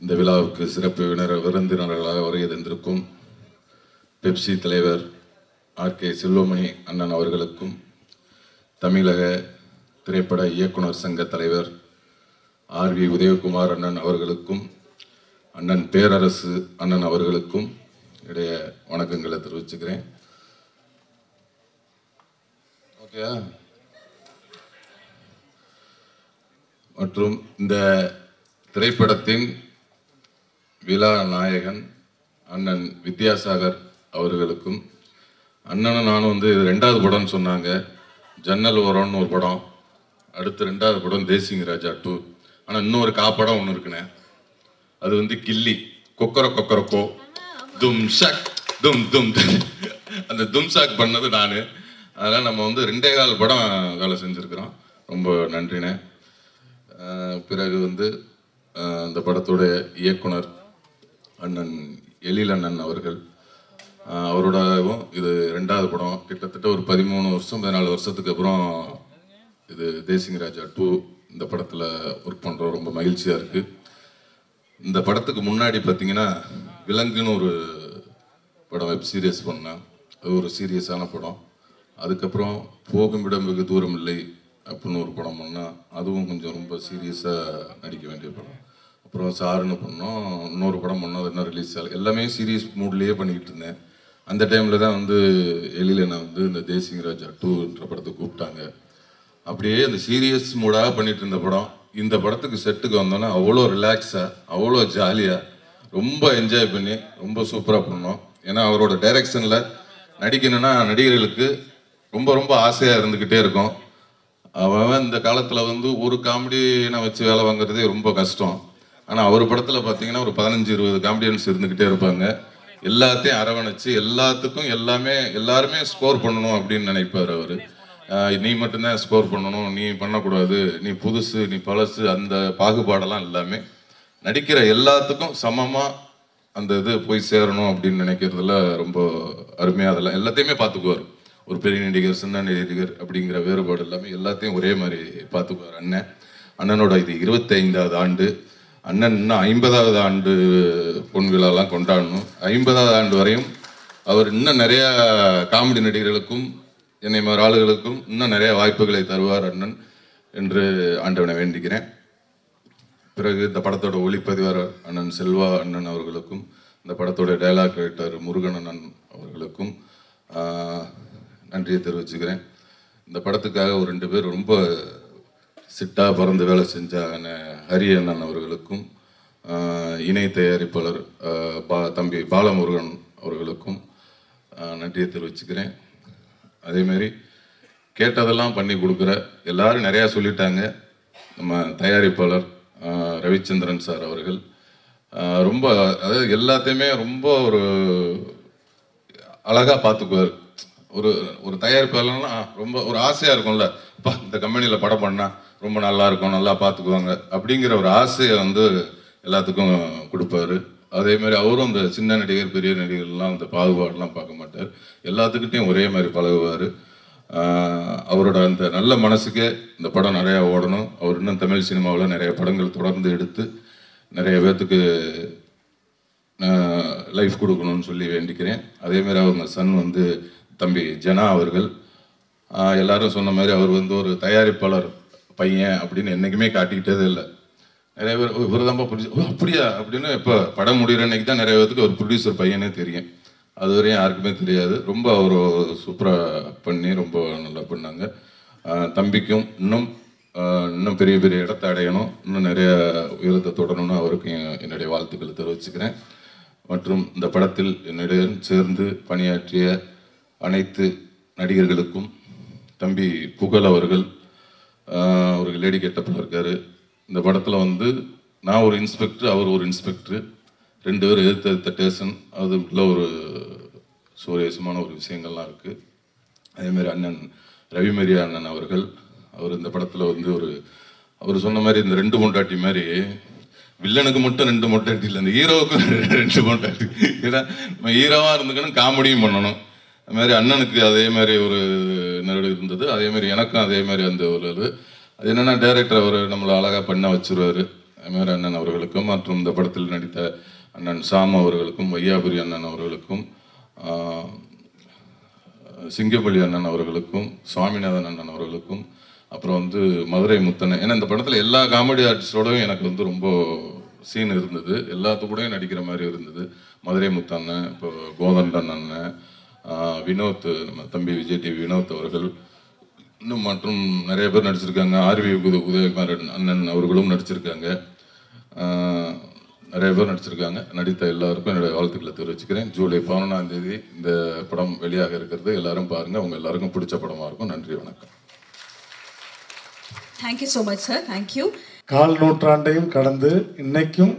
இந்த விழாவுக்கு சிறப்பு விருந்தினர்களாக வருகை தந்திருக்கும் பெப்சி தலைவர் ஆர்.கே. செல்வமணி அண்ணன் அவர்களுக்கும், தமிழக திரைப்பட இயக்குனர் சங்க தலைவர் ஆர்.வி. உதயகுமார் அண்ணன் அவர்களுக்கும், அண்ணன் பேரரசு அண்ணன் அவர்களுக்கும் இடைய வணக்கங்களை தெரிவிச்சுக்கிறேன். ஓகே. மற்றும் இந்த திரைப்படத்தின் விழா நாயகன் அண்ணன் வித்யாசாகர் அவர்களுக்கும், அண்ணனும் நானும் வந்து இது 2வது படம்னு சொன்னாங்க. ஜன்னல் ஓரம்னு ஒரு படம், அடுத்து 2வது படம் தேசிங்க ராஜா 2. ஆனால் இன்னொரு காப்படம் ஒன்று இருக்குண்ணே, அது வந்து கில்லி கொக்கரக்கோ தும் ஷக் தும் தும் அந்த தும் ஷாக் பண்ணது நான். அதனால் நம்ம வந்து 2.25 படம் வேலை செஞ்சுருக்கிறோம். ரொம்ப நன்றிண்ணே. பிறகு வந்து இந்த படத்தோட இயக்குனர் அண்ணன் எழில் அண்ணன் அவர்கள், அவரோடவும் இது 2வது படம். கிட்டத்தட்ட ஒரு 13 வருஷம் 14 வருஷத்துக்கு அப்புறம் இது தேசிங்க ராஜா 2 இந்த படத்தில் ஒர்க் பண்ணுறோம். ரொம்ப மகிழ்ச்சியாக இருக்குது. இந்த படத்துக்கு முன்னாடி பார்த்தீங்கன்னா விலங்குன்னு ஒரு படம் வெப் சீரியஸ் பண்ணேன். அது ஒரு சீரியஸான படம். அதுக்கப்புறம் போகுமிடம் வெகு தூரம் இல்லை அப்படின்னு ஒரு படம் பண்ணால், அதுவும் கொஞ்சம் ரொம்ப சீரியஸாக நடிக்க வேண்டிய படம். அப்புறம் சாருன்னு பண்ணோம், இன்னொரு படம் பண்ணோம், அது என்ன ரிலீஸ் ஆகல. எல்லாமே சீரியஸ் மூட்லேயே பண்ணிக்கிட்டு இருந்தேன். அந்த டைமில் தான் வந்து எழில நான் வந்து இந்த தேசிங்க ராஜா 2ன்ற படத்தை கூப்பிட்டாங்க. அப்படியே அந்த சீரியஸ் மூடாக பண்ணிட்டு இருந்த படம் இந்த படத்துக்கு செட்டுக்கு வந்தோன்னா அவ்வளோ ரிலாக்ஸாக, அவ்வளோ ஜாலியாக, ரொம்ப என்ஜாய் பண்ணி ரொம்ப சூப்பராக பண்ணோம். ஏன்னா அவரோட டைரக்ஷனில் நடிக்கணும்னா நடிகர்களுக்கு ரொம்ப ரொம்ப ஆசையாக இருந்துக்கிட்டே இருக்கும். அவன் இந்த காலத்தில் வந்து ஒரு காமெடியை வச்சு வேலை வாங்குறதே ரொம்ப கஷ்டம். ஆனால் அவர் படத்தில் பார்த்தீங்கன்னா ஒரு 15-20 காமெடியன்ஸ் இருந்துக்கிட்டே இருப்பாங்க. எல்லாத்தையும் அரவணைச்சு எல்லாத்துக்கும் எல்லாருமே ஸ்கோர் பண்ணணும் அப்படின்னு நினைப்பார் அவர். நீ மட்டும்தான் ஸ்கோர் பண்ணணும், நீ பண்ணக்கூடாது, நீ புதுசு, நீ பழசு, அந்த பாகுபாடெல்லாம் எல்லாமே நடிக்கிற எல்லாத்துக்கும் சமமாக அந்த இது போய் சேரணும் அப்படின்னு நினைக்கிறதுல ரொம்ப அருமையாக அதெல்லாம் எல்லாத்தையுமே பார்த்துக்குவார். ஒரு பெரிய நடிகர், சின்ன நடிகர் அப்படிங்கிற வேறுபாடு எல்லாமே எல்லாத்தையும் ஒரே மாதிரி பார்த்துக்குவார் அண்ணன். அண்ணனோட இது 25வது ஆண்டு. அண்ணன் இன்னும் 50வது ஆண்டு பொன் விழாலாம் கொண்டாடணும். 50வது ஆண்டு வரையும் அவர் இன்னும் நிறையா காமெடி நடிகர்களுக்கும் என்னை மாதிரி ஆளுகளுக்கும் இன்னும் நிறைய வாய்ப்புகளை தருவார் அண்ணன் என்று ஆண்டவனை வேண்டிக்கிறேன். பிறகு இந்த படத்தோட ஒளிப்பதிவாளர் அண்ணன் செல்வா அண்ணன் அவர்களுக்கும், இந்த படத்தோட டைலாக் ரைட்டர் முருகன் அண்ணன் அவர்களுக்கும் நன்றியை தெரிவிச்சுக்கிறேன். இந்த படத்துக்காக ஒரு 2 பேர் ரொம்ப சிட்டாக பறந்து வேலை செஞ்ச ஹரி அண்ணன் அவர்களுக்கும், இணை தயாரிப்பாளர் தம்பி பாலமுருகன் அவர்களுக்கும் நன்றியை தெரிவிச்சுக்கிறேன். அதேமாரி கேட்டதெல்லாம் பண்ணி கொடுக்குற எல்லாரும் நிறையா சொல்லிட்டாங்க. நம்ம தயாரிப்பாளர் ரவிச்சந்திரன் சார் அவர்கள் ரொம்ப, அதாவது எல்லாத்தையுமே ரொம்ப ஒரு அழகாக பார்த்துக்குவார். ஒரு தயாரிப்பாளர்னா ரொம்ப ஒரு ஆசையாக இருக்கும்ல, அப்பா இந்த கம்பெனியில் படம் பண்ணால் ரொம்ப நல்லா இருக்கும், நல்லா பார்த்துக்குவாங்க அப்படிங்கிற ஒரு ஆசையை வந்து எல்லாத்துக்கும் கொடுப்பாரு. அதேமாதிரி அவரும் இந்த சின்ன நடிகர் பெரிய நடிகர்லாம் அந்த பாகுபாடெலாம் பார்க்க மாட்டார். எல்லாத்துக்கிட்டையும் ஒரே மாதிரி பழகுவார். அவரோட அந்த நல்ல மனசுக்கே இந்த படம் நிறையா ஓடணும். அவர் இன்னும் தமிழ் சினிமாவில் நிறைய படங்கள் தொடர்ந்து எடுத்து நிறைய பேர்த்துக்கு லைஃப் கொடுக்கணும்னு சொல்லி வேண்டிக்கிறேன். அதேமாதிரி அவங்க சன் வந்து தம்பி ஜனா அவர்கள், எல்லாரும் சொன்ன மாதிரி அவர் வந்து ஒரு தயாரிப்பாளர் பையன் அப்படின்னு என்றைக்குமே காட்டிக்கிட்டதே இல்லை. நிறைய பேர் இவர்தான்ப்பா ப்ரொடியூசர், அப்படியா அப்படின்னு இப்போ படம் முடிகிற அன்னைக்கு தான் நிறைய பேருக்கு ஒரு ப்ரொடியூசர் பையனே தெரியும். அது வரையும் யாருக்குமே தெரியாது. ரொம்ப அவர் சூப்பராக பண்ணி ரொம்ப நல்லா பண்ணாங்க. தம்பிக்கும் இன்னும் பெரிய பெரிய இடத்தை அடையணும், இன்னும் நிறைய உயரத்தை தொடரணும்னு அவருக்கும் என்னுடைய வாழ்த்துக்களை தெரிவிச்சுக்கிறேன். மற்றும் இந்த படத்தில் என்னுடன் சேர்ந்து பணியாற்றிய அனைத்து நடிகர்களுக்கும், தம்பி புகழ் அவர்கள் ஒரு லேடி கெட்டப்பில் இருக்கார். இந்த படத்தில் வந்து நான் ஒரு இன்ஸ்பெக்டர், அவர் ஒரு இன்ஸ்பெக்டர், 2 பேர் எதிர்த்த டேஷன், அதுக்குள்ள ஒரு சுவாரஸ்யமான ஒரு விஷயங்கள்லாம் இருக்குது. அதேமாதிரி அண்ணன் ரவிமரியா அண்ணன் அவர்கள், அவர் இந்த படத்தில் வந்து அவர் சொன்ன மாதிரி இந்த 2 பொண்டாட்டி மாதிரி வில்லனுக்கு மட்டும் 2 பொண்டாட்டி இல்லை, இந்த ஹீரோவுக்கும் 2 பொண்டாட்டி. ஏன்னா நம்ம ஹீரோவாக இருந்துக்கணும், காமெடியும் பண்ணணும். அது மாதிரி அண்ணனுக்கு அதே மாதிரி ஒரு நடு இருந்தது. அதே மாதிரி எனக்கும் அதே மாதிரி அந்த ஒரு அது என்னென்னா டைரக்டர் அவர் நம்மளை அழகாக பண்ண வச்சுருவார். எம்ஆர் அண்ணன் அவர்களுக்கும் மற்றும் இந்த படத்தில் நடித்த அண்ணன் சாம் அவர்களுக்கும், வையாபுரி அண்ணன் அவர்களுக்கும், சிங்கப்பள்ளி அண்ணன் அவர்களுக்கும், சுவாமிநாதன் அண்ணன் அவர்களுக்கும், அப்புறம் வந்து மதுரை முத்தனை. ஏன்னா இந்த படத்தில் எல்லா காமெடி ஆர்டிஸ்டோடையும் எனக்கு வந்து ரொம்ப சீன் இருந்தது, எல்லாத்துக்கூடையும் நடிக்கிற மாதிரி இருந்தது. மதுரை முத்தண்ணன், இப்போ கோதண்டன் அண்ணன், வினோத், நம்ம தம்பி விஜய் டிவி வினோத் அவர்கள், இன்னும் மற்றும் நிறைய பேர் நடிச்சிருக்காங்க. ஆர்வி உதயகுமார் அண்ணன் அவர்களும் நடிச்சிருக்காங்க. நிறைய பேர் நடிச்சிருக்காங்க. நடித்த எல்லாருக்கும் என்னுடைய வாழ்த்துக்களை தெரிவிச்சுக்கிறேன். ஜூலை 11ஆம் தேதி இந்த படம் வெளியாக இருக்கிறது. எல்லாரும் பாருங்கள். அவங்க எல்லாருக்கும் பிடிச்ச படமாக இருக்கும். நன்றி, வணக்கம். Thank you so much sir. Thank you. கால் நூற்றாண்டையும் கடந்து இன்னைக்கும்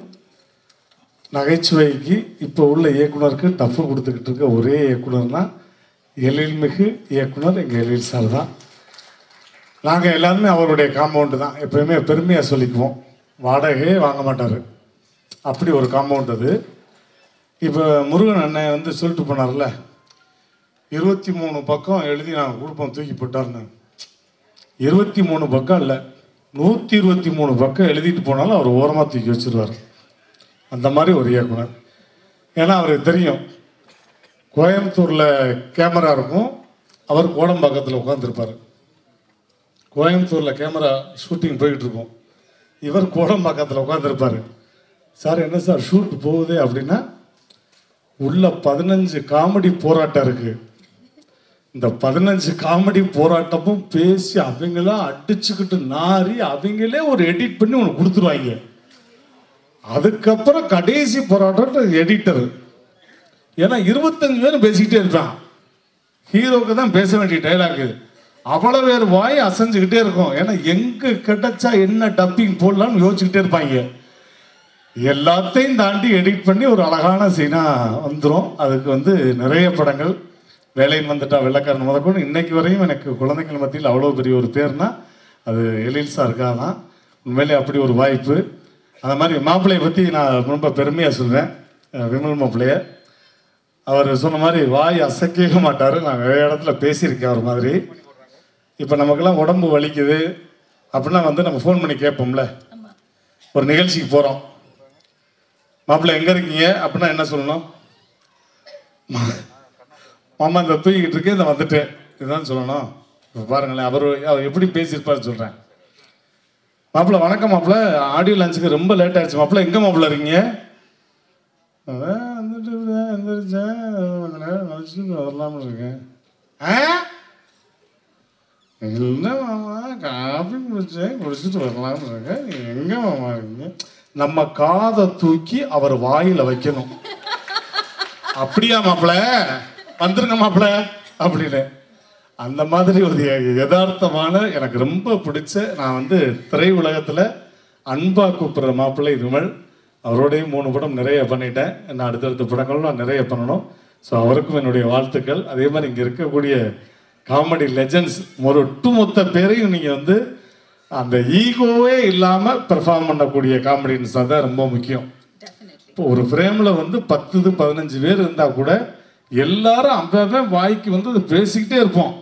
நகைச்சுவைக்கு இப்போ உள்ள இயக்குனருக்கு டஃப் கொடுத்துக்கிட்டு இருக்க ஒரே இயக்குனர்னா எழில்மிகு இயக்குனர் எங்கள் எழில் சார் தான். நாங்கள் எல்லாருமே அவருடைய காம்பவுண்டு தான். எப்போயுமே பெருமையாக சொல்லிக்குவோம். வாடகையே வாங்க மாட்டார், அப்படி ஒரு காம்பவுண்ட் அது. இப்போ முருகன் அண்ணன் வந்து சொல்லிட்டு போனார்ல, 23 பக்கம் எழுதி நாங்கள் கொடுப்போம் தூக்கி போட்டார்னு. 23 பக்கம் இல்லை, 123 பக்கம் எழுதிட்டு போனாலும் அவர் ஓரமாக தூக்கி வச்சுருவார். அந்த மாதிரி ஒரு இயக்குனர். ஏன்னா அவருக்கு தெரியும், கோயம்புத்தூரில் கேமரா இருக்கும், அவர் கோடம்பாக்கத்தில் உட்காந்துருப்பார். கோயம்புத்தூரில் கேமரா ஷூட்டிங் போய்கிட்டு இருக்கும், இவர் கோடம்பாக்கத்தில் உட்காந்துருப்பார். சார் என்ன சார் ஷூட் போகுது அப்படின்னா, உள்ள 15 காமெடி போராட்டம் இருக்குது. இந்த 15 காமெடி போராட்டமும் பேசி அவங்களாம் அடிச்சுக்கிட்டு நாரி அவங்களே ஒரு எடிட் பண்ணி உனக்கு கொடுத்துருவாங்க. அதுக்கப்புறம் கடைசி போராட்டம் எடிட்டர். ஏன்னா 25 பேரும் பேசிக்கிட்டே இருப்பான். ஹீரோவுக்கு தான் பேச வேண்டிய டைலாக்கு அவ்வளோ பேர் வாய் அசைஞ்சுக்கிட்டே இருக்கும். ஏன்னா எங்கே கிடைச்சா என்ன டப்பிங் போடலான்னு யோசிச்சுக்கிட்டே இருப்பாங்க. எல்லாத்தையும் தாண்டி எடிட் பண்ணி ஒரு அழகான சீனாக வந்துடும். அதுக்கு வந்து நிறைய படங்கள், வேலைன்னு வந்துட்டா வெள்ளைக்காரன் முதற்கொண்டு இன்னைக்கு வரையும் எனக்கு குழந்தைகள் மத்தியில் அவ்வளோ பெரிய ஒரு பேர்னா அது எழில் சாருக்காக தான். உண்மையிலே அப்படி ஒரு வாய்ப்பு. அந்த மாதிரி மாப்பிள்ளையை பற்றி நான் ரொம்ப பெருமையாக சொல்கிறேன். விமல் மாப்பிள்ளையை அவர் சொன்ன மாதிரி வாய் அசைக்கவே மாட்டார். நான் நிறைய இடத்துல பேசியிருக்கேன் அவர் மாதிரி. இப்போ நமக்கெல்லாம் உடம்பு வலிக்குது அப்படின்னா வந்து நம்ம ஃபோன் பண்ணி கேட்போம்ல, ஒரு நிகழ்ச்சிக்கு போகிறோம், மாப்பிள்ளை எங்கே இருக்கீங்க அப்படின்னா என்ன சொல்லணும்? மாமா இந்த தூக்கிக்கிட்டு இருக்கேன், இந்த வந்துட்டேன், இதுதான் சொல்லணும். இப்போ பாருங்களேன், அவர் எப்படி பேசியிருப்பார் சொல்கிறேன். மாப்பிள்ளை வணக்கம் மாப்பிள்ளை, ஆடியோ லஞ்சுக்கு ரொம்ப லேட் ஆகிடுச்சு மாப்பிள்ளை, எங்கே மாப்பிள்ளை இருக்கீங்க? அதான் வந்துட்டு எந்திரிச்சேன், கொஞ்ச நேரம் கழிச்சு வரலாம்னு இருக்கேன். இல்லை மாமா, காஃபி குடிச்சிட்டு வரலாம்னு இருக்கேன், நீங்கள் எங்கே மாமா இருக்கீங்க? நம்ம காதை தூக்கி அவர் வாயில் வைக்கணும். அப்படியா மாப்பிள்ளை, வந்துருங்க மாப்பிள்ளை அப்படின்னு. அந்த மாதிரி ஒரு யதார்த்தமான, எனக்கு ரொம்ப பிடிச்ச, நான் வந்து திரை உலகத்தில் அன்பா கூப்பிட்ற மாப்பிள்ளை விமல். அவரோடையும் 3 படம் நிறைய பண்ணிட்டேன். நான் அடுத்தடுத்த படங்களும் நான் நிறைய பண்ணணும். ஸோ அவருக்கும் என்னுடைய வாழ்த்துக்கள். அதே மாதிரி இங்கே இருக்கக்கூடிய காமெடி லெஜண்ட்ஸ் ஒரு ஒட்டுமொத்த பேரையும் நீங்கள் வந்து அந்த ஈகோவே இல்லாமல் பெர்ஃபார்ம் பண்ணக்கூடிய காமெடின்ஸ் தான் ரொம்ப முக்கியம். இப்போ ஒரு ஃப்ரேமில் வந்து 10-15 பேர் இருந்தால் கூட எல்லாரும் அந்த வாய்க்கு வந்து அதை பேசிக்கிட்டே இருப்போம்.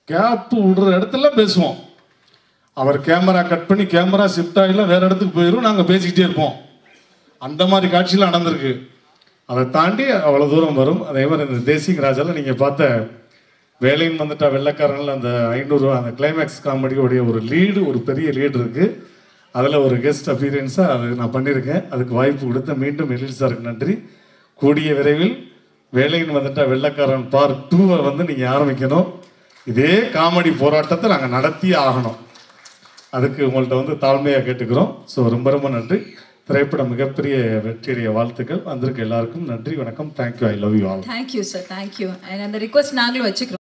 கேப்பு விடுற இடத்துல பேசுவோம். அவர் கேமரா கட் பண்ணி கேமரா ஷிஃப்ட் ஆகிலாம் வேறு இடத்துக்கு போயிடும், நாங்கள் பேசிக்கிட்டே இருப்போம். அந்த மாதிரி காட்சியெலாம் நடந்திருக்கு. அதை தாண்டி அவ்வளோ தூரம் வரும். அதே மாதிரி இந்த தேசிங் ராஜாவில் நீங்கள் பார்த்த வேலைன்னு வந்துட்டா வெள்ளைக்காரனில் அந்த 500 அந்த கிளைமேக்ஸ் காமெடியோடைய ஒரு லீடு, ஒரு பெரிய லீடு இருக்குது. அதில் ஒரு கெஸ்ட் அப்பியரன்ஸாக அது நான் பண்ணியிருக்கேன். அதுக்கு வாய்ப்பு கொடுத்த மீண்டும் எழில் சாருக்கு நன்றி. கூடிய விரைவில் வேலைன்னு வந்துட்டா வெள்ளைக்காரன் பார்ட் 2 வந்து நீங்கள் ஆரம்பிக்கணும். இதே காமெடி போராட்டத்தை நாங்கள் நடத்தியே ஆகணும். அதுக்கு உங்கள்கிட்ட வந்து தாழ்மையாக கேட்டுக்கிறோம். ஸோ ரொம்ப ரொம்ப நன்றி. திரைப்படம் மிகப்பெரிய வெற்றியுடைய வாழ்த்துக்கள். வந்திருக்க எல்லாருக்கும் நன்றி, வணக்கம். Thank you. I love you all. Thank you sir, thank you. அந்த ரிக்வஸ்ட் நாங்களும் வச்சுக்கிறோம்.